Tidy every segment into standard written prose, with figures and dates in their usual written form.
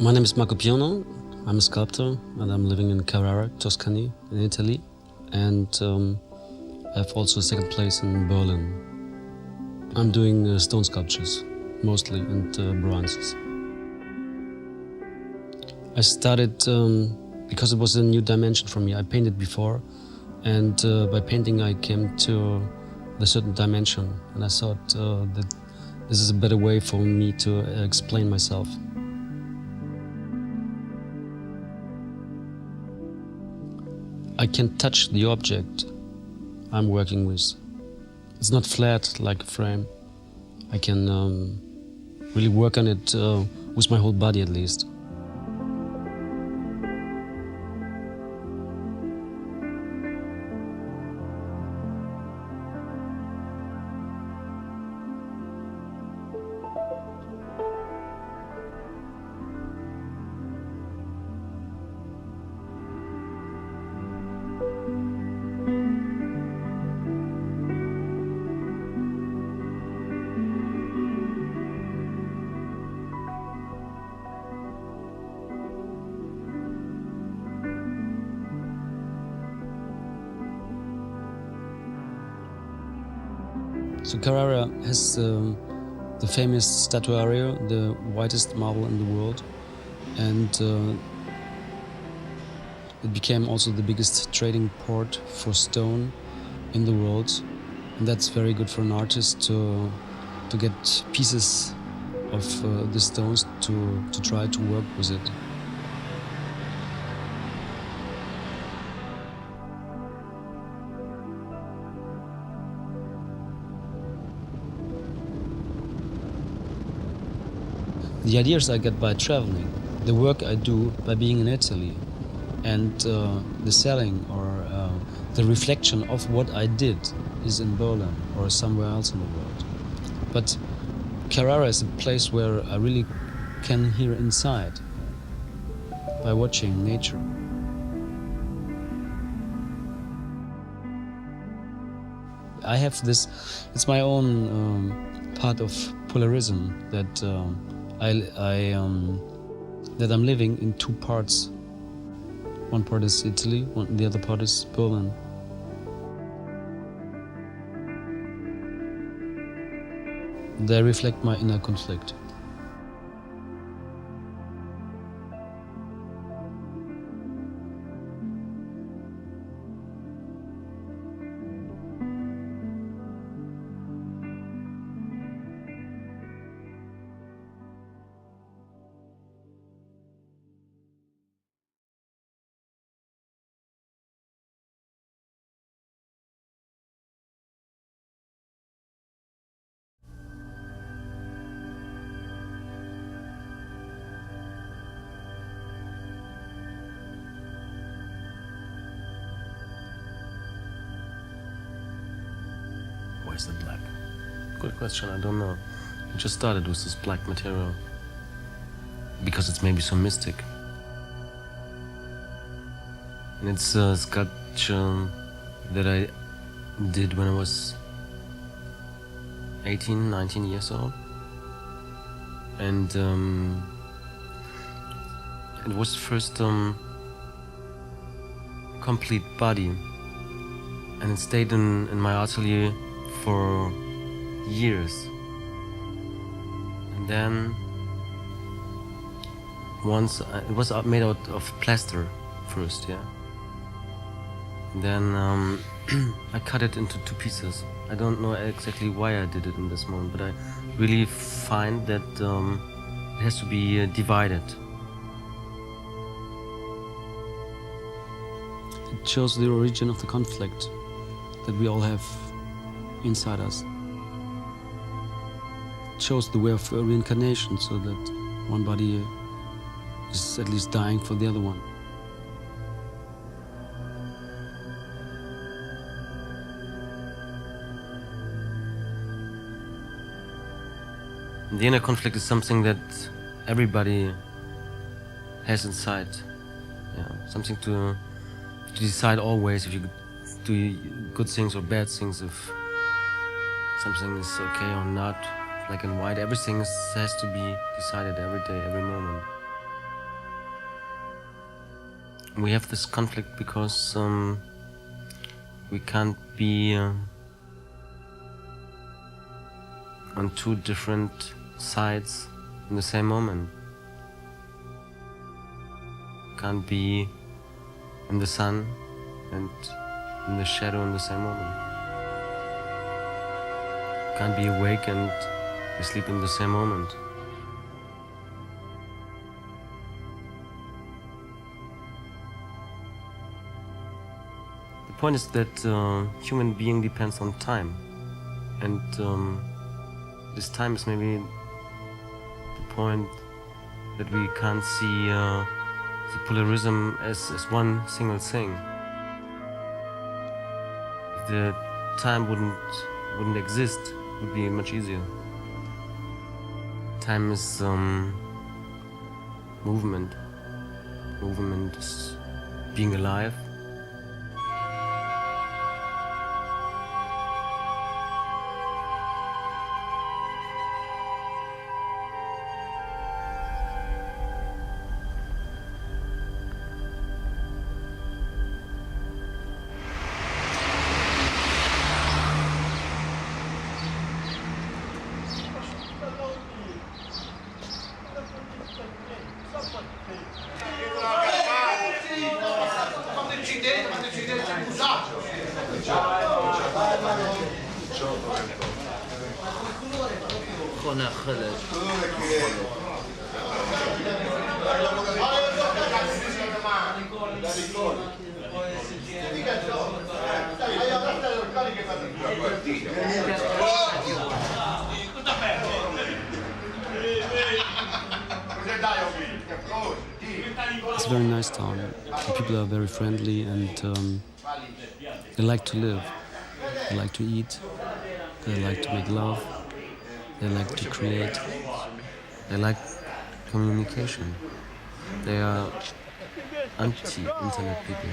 My name is Marco Piono. I'm a sculptor and I'm living in Carrara, Tuscany, in Italy. And I have also a second place in Berlin. I'm doing stone sculptures, mostly, and bronzes. I started because it was a new dimension for me. I painted before, and by painting I came to a certain dimension, and I thought that this is a better way for me to explain myself. I can touch the object I'm working with. It's not flat like a frame. I can really work on it with my whole body at least. So Carrara has the famous statuary, the whitest marble in the world, and it became also the biggest trading port for stone in the world, and that's very good for an artist to get pieces of the stones to try to work with it. The ideas I get by traveling, the work I do by being in Italy, and the selling or the reflection of what I did is in Berlin or somewhere else in the world. But Carrara is a place where I really can hear inside by watching nature. I have this, it's my own part of polarism that that I'm living in two parts. One part is Italy, the other part is Berlin. They reflect my inner conflict. Why is it black? Good question, I don't know. I just started with this black material because it's maybe so mystic. And it's a sculpture that I did when I was 18, 19 years old. And it was first complete body. And it stayed in my atelier for years. And then once it was made out of plaster first, yeah. And then I cut it into two pieces. I don't know exactly why I did it in this moment, but I really find that it has to be divided. It shows the origin of the conflict that we all have inside us. It shows the way of reincarnation, so that one body is at least dying for the other one. The inner conflict is something that everybody has inside. Yeah, something to decide always if you do good things or bad things, if something is okay or not, black and white. Everything has to be decided every day, every moment. We have this conflict because we can't be on two different sides in the same moment. Can't be in the sun and in the shadow in the same moment. Can't be awake and asleep in the same moment. The point is that human being depends on time, and this time is maybe the point that we can't see the pluralism as one single thing. If the time wouldn't exist, it would be much easier. Time is movement. Movement is being alive. It's a very nice town. The people are very friendly and they like to live. They like to eat. They like to make love. They like to create. They like communication. They are anti-internet people.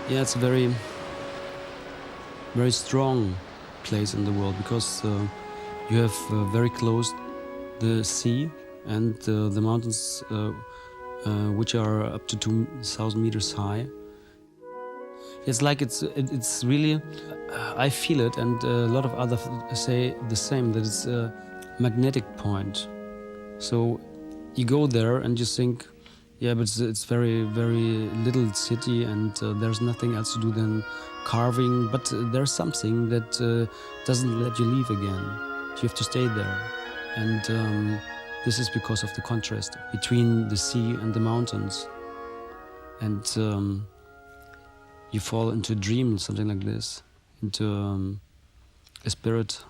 Yeah, it's a very, very strong place in the world because you have very close the sea and the mountains which are up to 2,000 meters high. It's like it's really, I feel it, and a lot of others say the same, that it's a magnetic point. So you go there and you think, yeah, but it's very, very little city and there's nothing else to do than carving. But there's something that doesn't let you leave again. You have to stay there. And this is because of the contrast between the sea and the mountains. And you fall into a dream, something like this, into a spirit.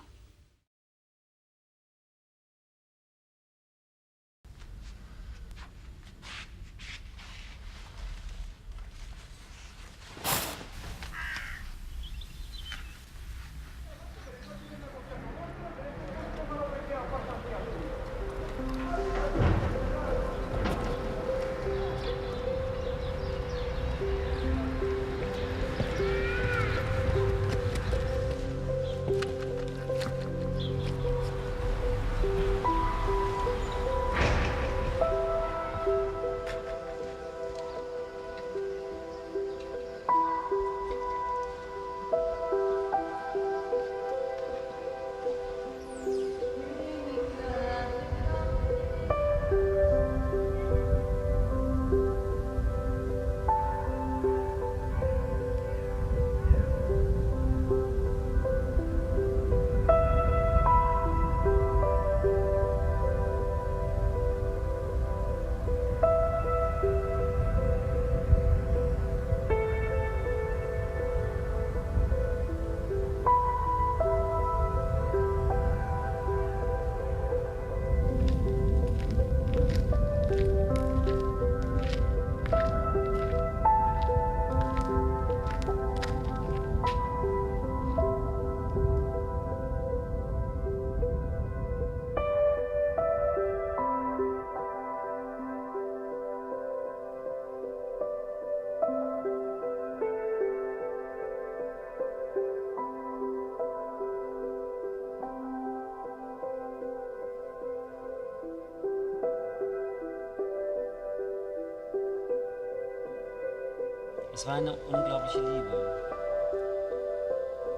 Es war eine unglaubliche Liebe.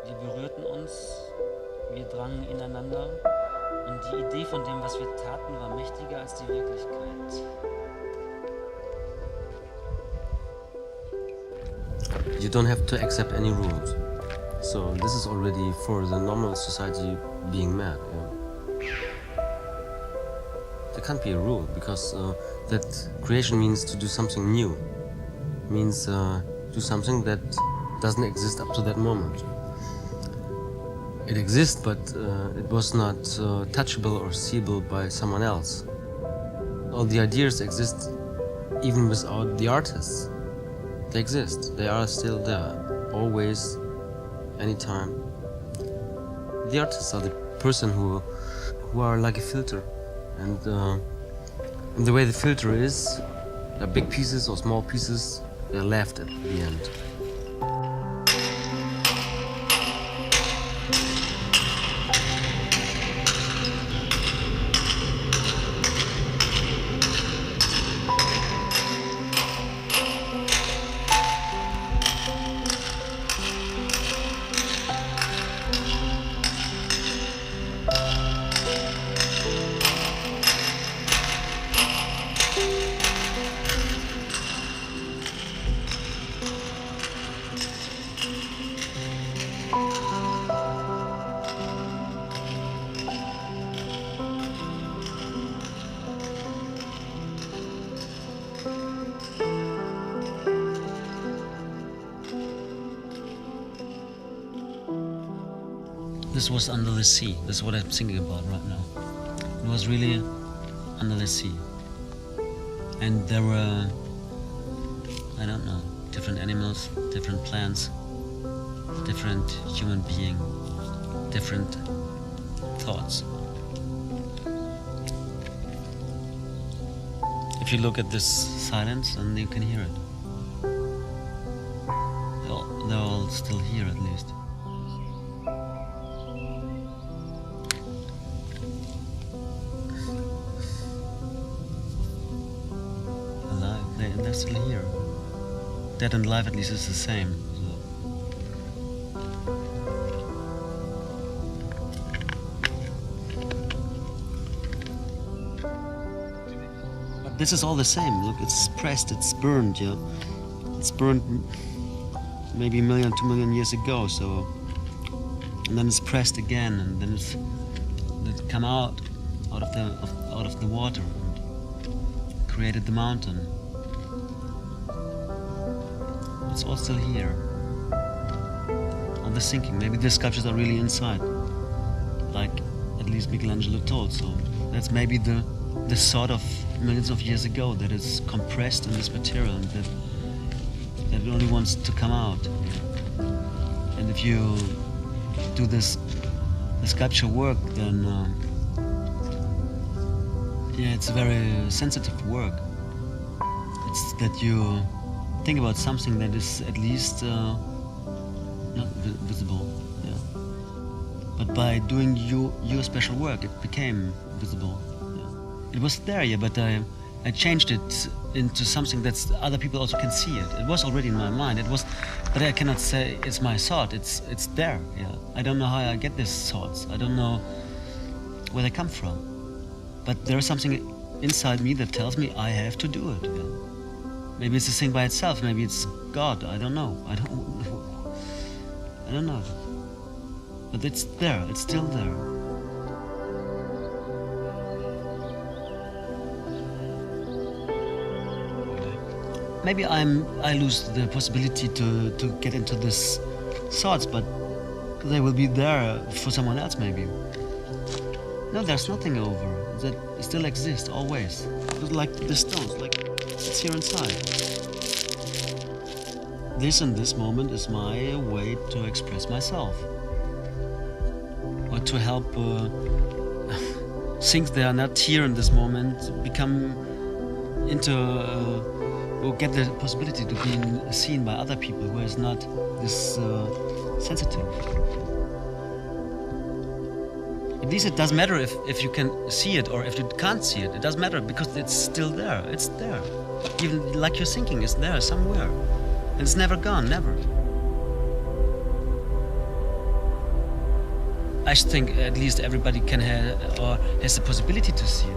Wir berührten uns, wir drangen ineinander und die Idee von dem, was wir taten, war mächtiger als die Wirklichkeit. You don't have to accept any rules. So this is already for the normal society being mad. Yeah. There can't be a rule because that creation means to do something new. Means do something that doesn't exist up to that moment. It exists, but it was not touchable or seeable by someone else. All the ideas exist even without the artists. They exist. They are still there. Always, anytime. The artists are the person who are like a filter. And the way the filter is, they're big pieces or small pieces, they're left at the end. This was under the sea. This is what I'm thinking about right now. It was really under the sea. And there were, I don't know, different animals, different plants, different human being, different thoughts. If you look at this silence, then you can hear it. They're all still here at least. They're still here. Dead and alive at least is the same. But this is all the same. Look, it's pressed, it's burned, yeah. It's burned maybe 1 million, 2 million years ago, so and then it's pressed again, and then it's come out of the water and created the mountain. It's all still here. All the sinking. Maybe the sculptures are really inside, like at least Michelangelo told. So that's maybe the sort of millions of years ago that is compressed in this material and that it only wants to come out. And if you do the sculpture work, then yeah, it's a very sensitive work. It's that you think about something that is at least not visible, yeah. But by doing your special work, it became visible. Yeah. It was there, yeah, but I changed it into something that other people also can see it. It was already in my mind. It was, but I cannot say it's my thought. It's there, yeah. I don't know how I get these thoughts. I don't know where they come from. But there is something inside me that tells me I have to do it. Yeah. Maybe it's a thing by itself. Maybe it's God. I don't know. I don't know. But it's there. It's still there. Maybe I lose the possibility to get into these thoughts, but they will be there for someone else. Maybe. No, there's nothing over. That still exists always. It's like the stones. Like. It's here inside. This in this moment is my way to express myself. Or to help things that are not here in this moment become into or get the possibility to be seen by other people who is not this sensitive. At least it doesn't matter if you can see it or if you can't see it. It doesn't matter because it's still there. It's there. Even like you're thinking, it's there somewhere. And it's never gone, never. I think at least everybody can have, or has the possibility to see it.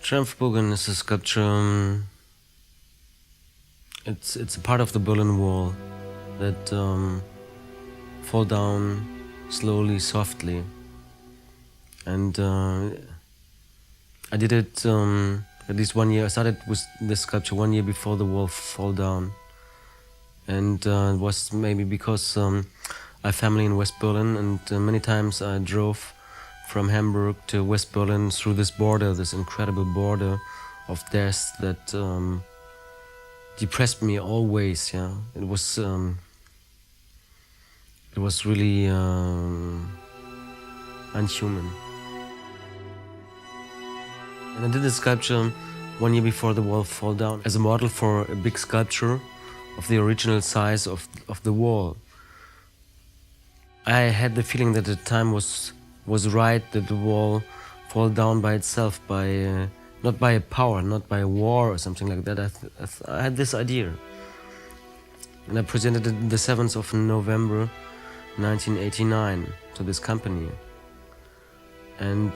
Triumphbogen is a sculpture. It's a part of the Berlin Wall that fall down slowly, softly, and I did it at least 1 year. I started with this sculpture 1 year before the wall fall down, and it was maybe because I have family in West Berlin, and many times I drove from Hamburg to West Berlin through this border, this incredible border of death that depressed me always. Yeah, it was really unhuman. And I did this sculpture 1 year before the wall fall down as a model for a big sculpture of the original size of the wall. I had the feeling that the time was right, that the wall fall down by itself, by not by a power, not by a war or something like that. I had this idea, and I presented it the 7th of November 1989 to this company, and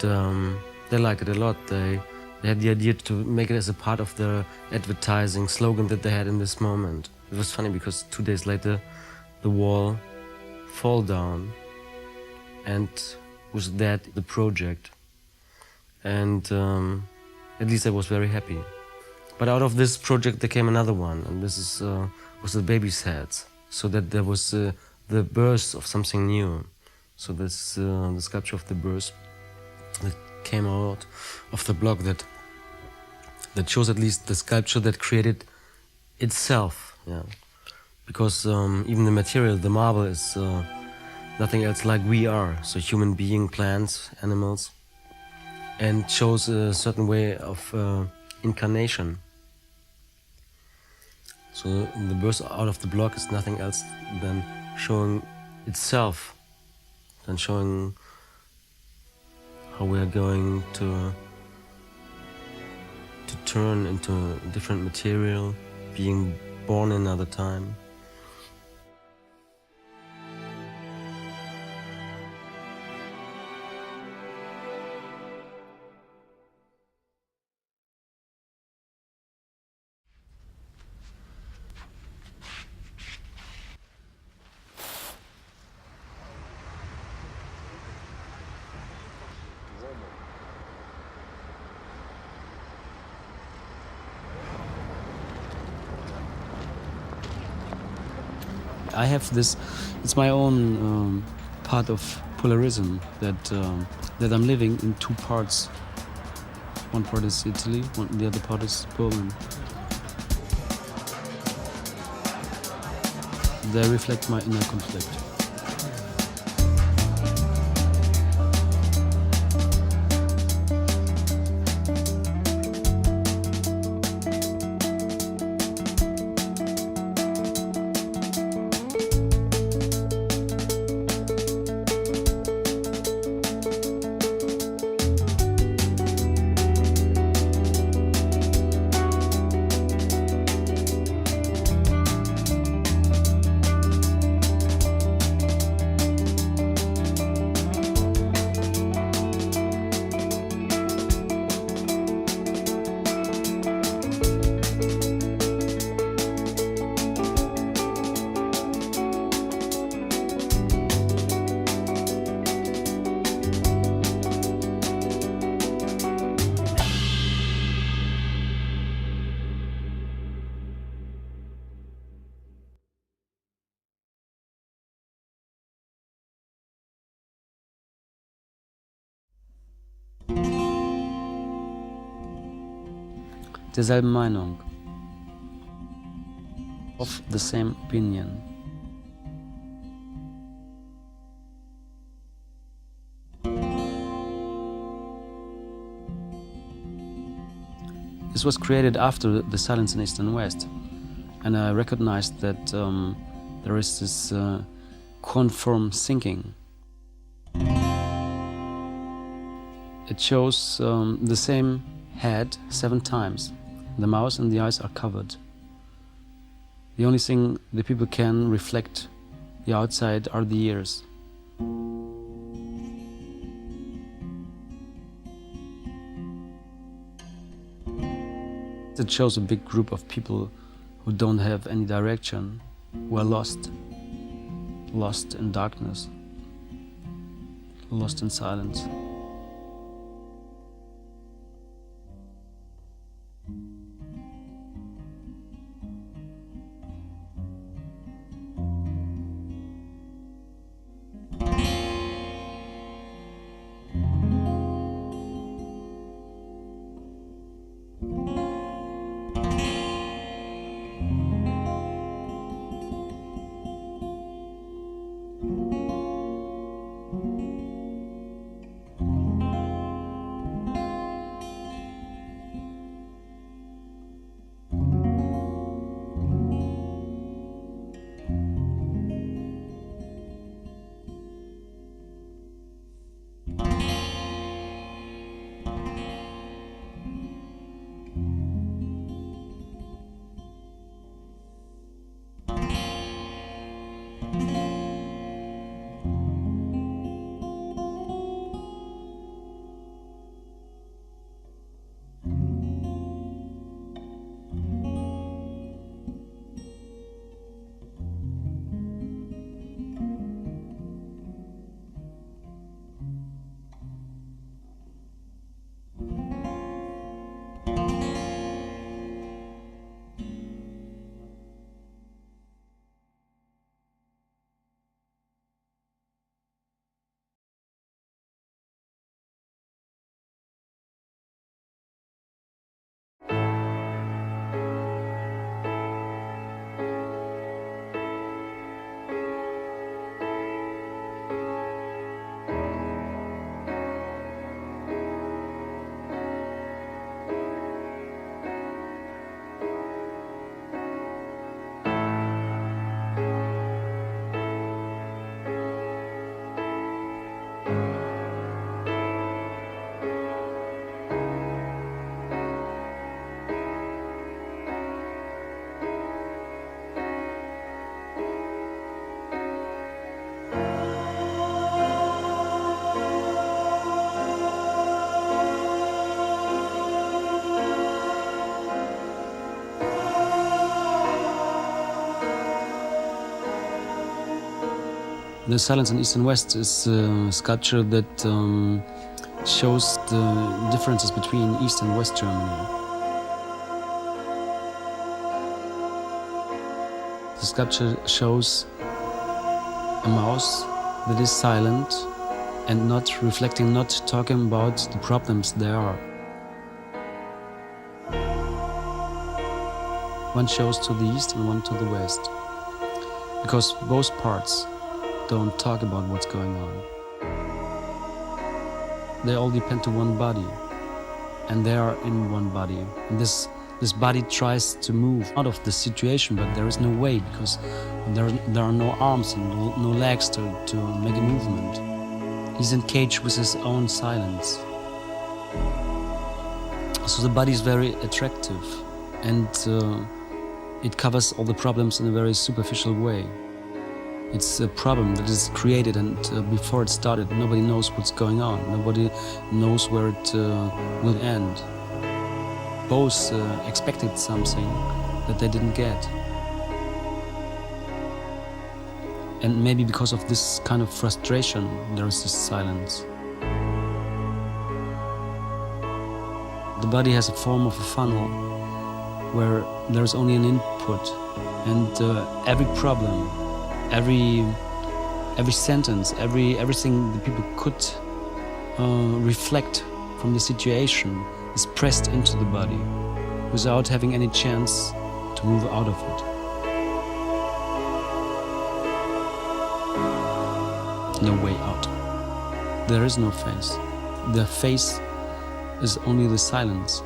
they liked it a lot. They had the idea to make it as a part of their advertising slogan that they had in this moment. It was funny because 2 days later the wall fall down, and was that the project, and at least I was very happy. But out of this project there came another one, and this is was the baby's heads, so that there was the birth of something new. So this the sculpture of the birth that came out of the block, that shows at least the sculpture that created itself. Yeah, because even the material, the marble, is nothing else like we are. So human being, plants, animals, and shows a certain way of incarnation. So the birth out of the block is nothing else than showing itself, than showing how we are going to turn into a different material, being born another time. I have this, it's my own part of polarism, that I'm living in two parts. One part is Italy, the other part is Berlin. They reflect my inner conflict. Derselben Meinung. of the same opinion. This was created after the silence in East and West, and I recognized that there is this conform thinking. It shows the same head 7 times. The mouth and the eyes are covered. The only thing the people can reflect the outside are the ears. It shows a big group of people who don't have any direction, who are lost in darkness, lost in silence. The Silence in East and West is a sculpture that shows the differences between East and West Germany. The sculpture shows a mouse that is silent and not reflecting, not talking about the problems there are. One shows to the east and one to the west, because both parts don't talk about what's going on. They all depend to one body, and they are in one body. And this body tries to move out of the situation, but there is no way, because there are no arms and no legs to make a movement. He's in cage with his own silence. So the body is very attractive, and it covers all the problems in a very superficial way. It's a problem that is created, and before it started, nobody knows what's going on. Nobody knows where it will end. Both expected something that they didn't get. And maybe because of this kind of frustration, there is this silence. The body has a form of a funnel where there's only an input, and every problem, every sentence, everything the people could reflect from the situation is pressed into the body without having any chance to move out of it. no way out. There is no face. The face is only the silence.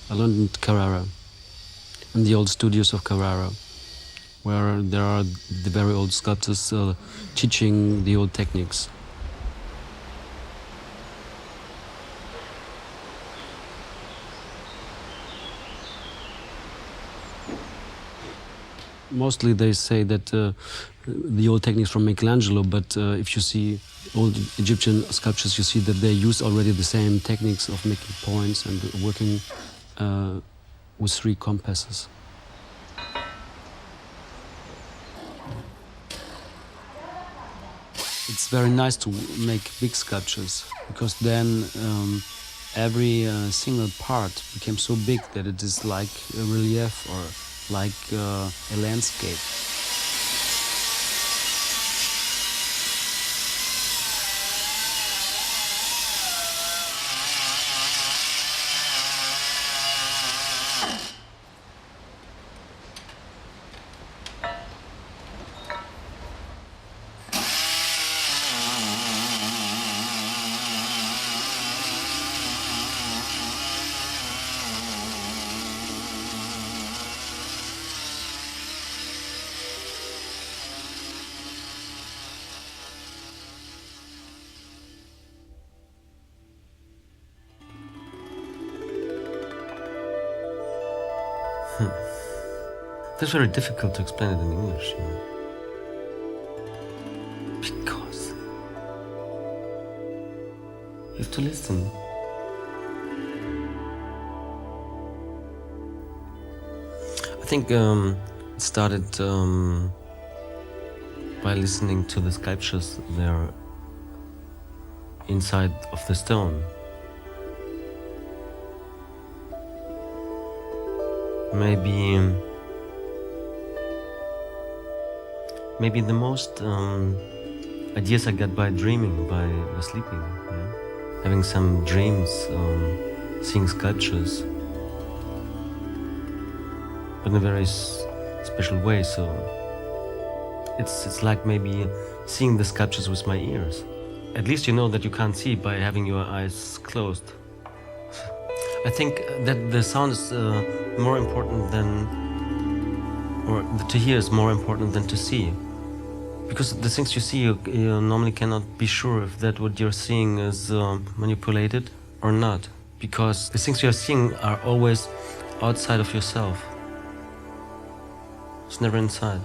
I learned in Carrara, in the old studios of Carrara, where there are the very old sculptors teaching the old techniques. Mostly they say that the old techniques from Michelangelo, but if you see old Egyptian sculptures, you see that they use already the same techniques of making points and working with 3 compasses. It's very nice to make big sculptures, because then every single part became so big that it is like a relief or like a landscape. It's very difficult to explain it in English, you know? Because you have to listen. I think it started by listening to the sculptures there inside of the stone. Maybe the most ideas I got by dreaming, by sleeping, you know? Having some dreams, seeing sculptures, but in a very special way. So it's like maybe seeing the sculptures with my ears. At least you know that you can't see by having your eyes closed. I think that the sound is more important than, or to hear is more important than to see. Because the things you see, you normally cannot be sure if that what you're seeing is manipulated or not. Because the things you're seeing are always outside of yourself. It's never inside.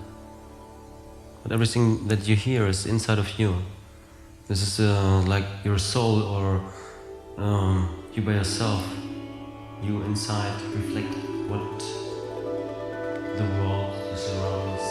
But everything that you hear is inside of you. This is like your soul or you by yourself. You inside reflect what the world is around us.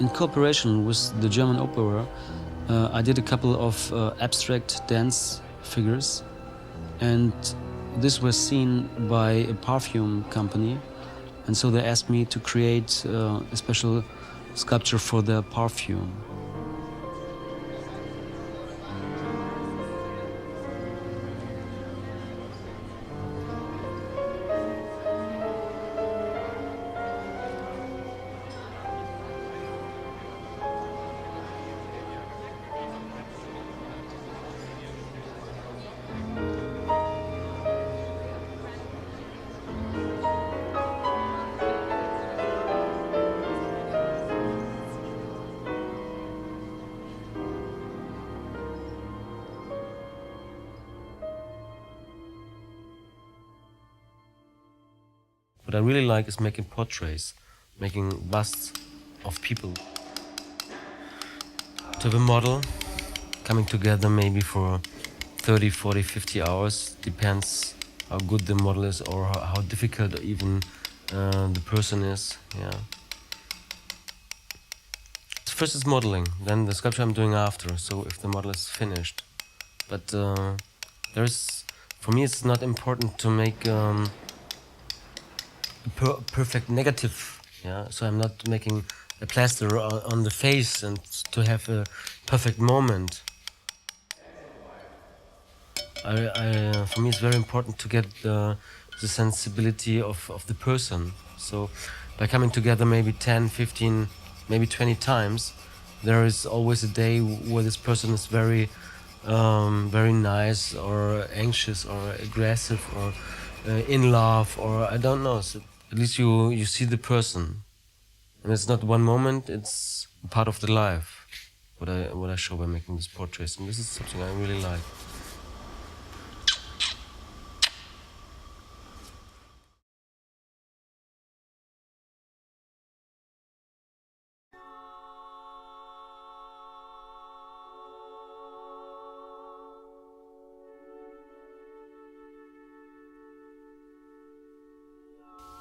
in cooperation with the German Opera, I did a couple of abstract dance figures, and this was seen by a perfume company, and so they asked me to create a special sculpture for their perfume. What I really like is making portraits, making busts of people. To have a model coming together maybe for 30, 40, 50 hours, depends how good the model is or how difficult even the person is. Yeah. First is modeling, then the sculpture I'm doing after, so if the model is finished. But for me it's not important to make perfect negative, yeah. So I'm not making a plaster on the face and to have a perfect moment. For me, it's very important to get the sensibility of the person. So by coming together maybe 10, 15, maybe 20 times, there is always a day where this person is very, very nice or anxious or aggressive or in love or I don't know. So at least you see the person, and it's not one moment; it's part of the life. What I show by making these portraits, and this is something I really like.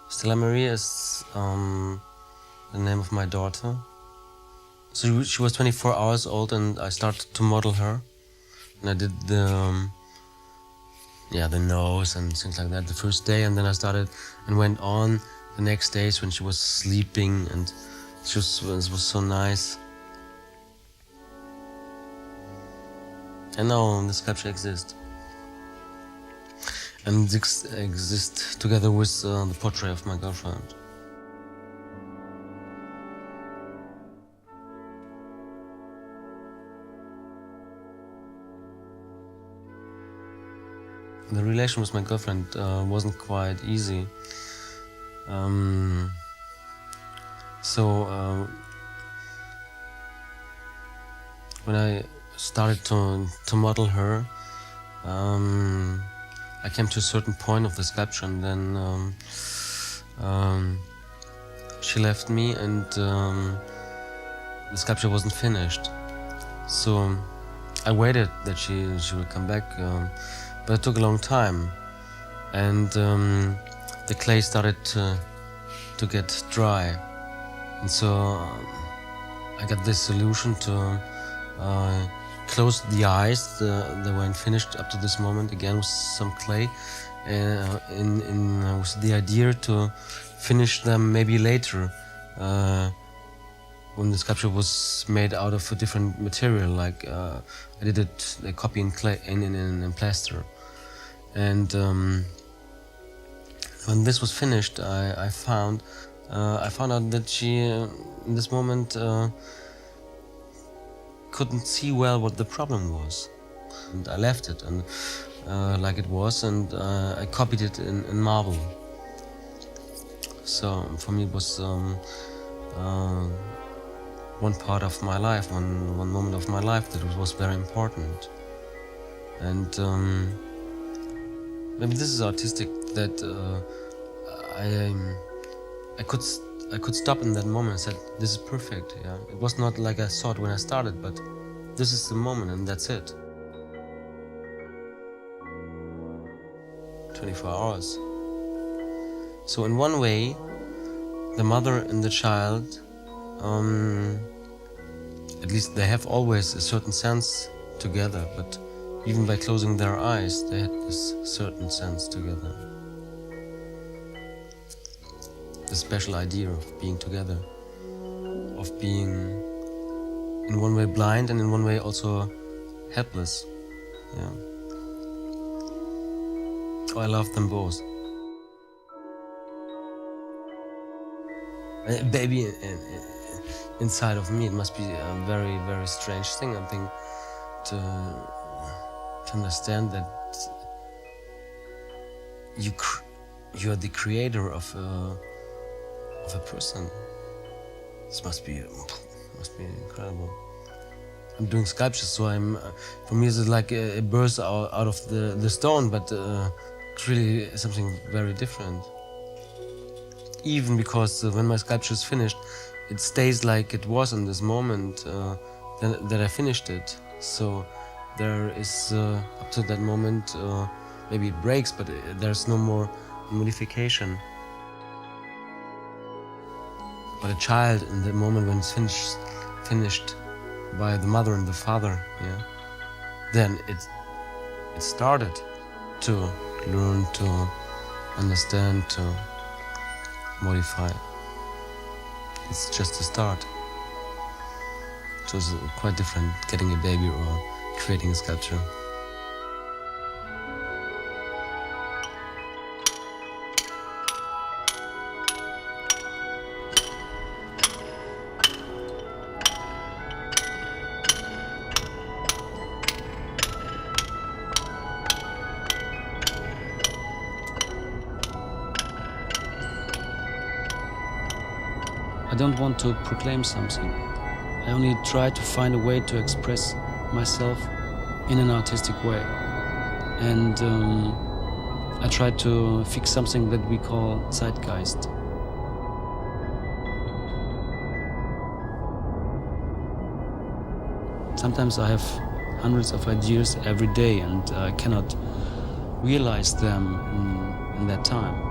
Stella Marie is the name of my daughter. So she was 24 hours old, and I started to model her, and I did the nose and things like that the first day, and then I started and went on the next days when she was sleeping, and it was so nice. And now the sculpture exists. And exist together with the portrait of my girlfriend. The relation with my girlfriend wasn't quite easy. When I started to model her, I came to a certain point of the sculpture, and then she left me, and the sculpture wasn't finished. So I waited that she would come back, but it took a long time, and the clay started to get dry, and so I got this solution to close the eyes. They weren't finished up to this moment, again with some clay, with the idea to finish them maybe later, when the sculpture was made out of a different material, like I did it a copy in clay in plaster. And when this was finished, I found out that she in this moment couldn't see well what the problem was, and I left it and like it was, and I copied it in marble. So for me it was one part of my life, one moment of my life that was very important. And maybe this is artistic, that I could stop in that moment and said, this is perfect. Yeah, it was not like I thought when I started, but this is the moment and that's it. 24 hours. So in one way, the mother and the child at least they have always a certain sense together, but even by closing their eyes, they had this certain sense together. The special idea of being together, of being in one way blind and in one way also helpless. Yeah. Oh, I love them both. A baby inside of me, it must be a very, very strange thing, I think, to understand that you are the creator of a person. This must be incredible. I'm doing sculptures, so for me it's like a burst out of the stone, but it's really something very different. Even because when my sculpture is finished, it stays like it was in this moment that I finished it. So there is up to that moment, maybe it breaks, but there's no more modification. But a child in the moment when it's finished by the mother and the father, yeah, then it started to learn, to understand, to modify. It's just a start. So it's quite different getting a baby or creating a sculpture. I don't want to proclaim something. I only try to find a way to express myself in an artistic way. And I try to fix something that we call zeitgeist. Sometimes I have hundreds of ideas every day and I cannot realize them in that time.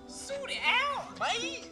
Suit it out, mate!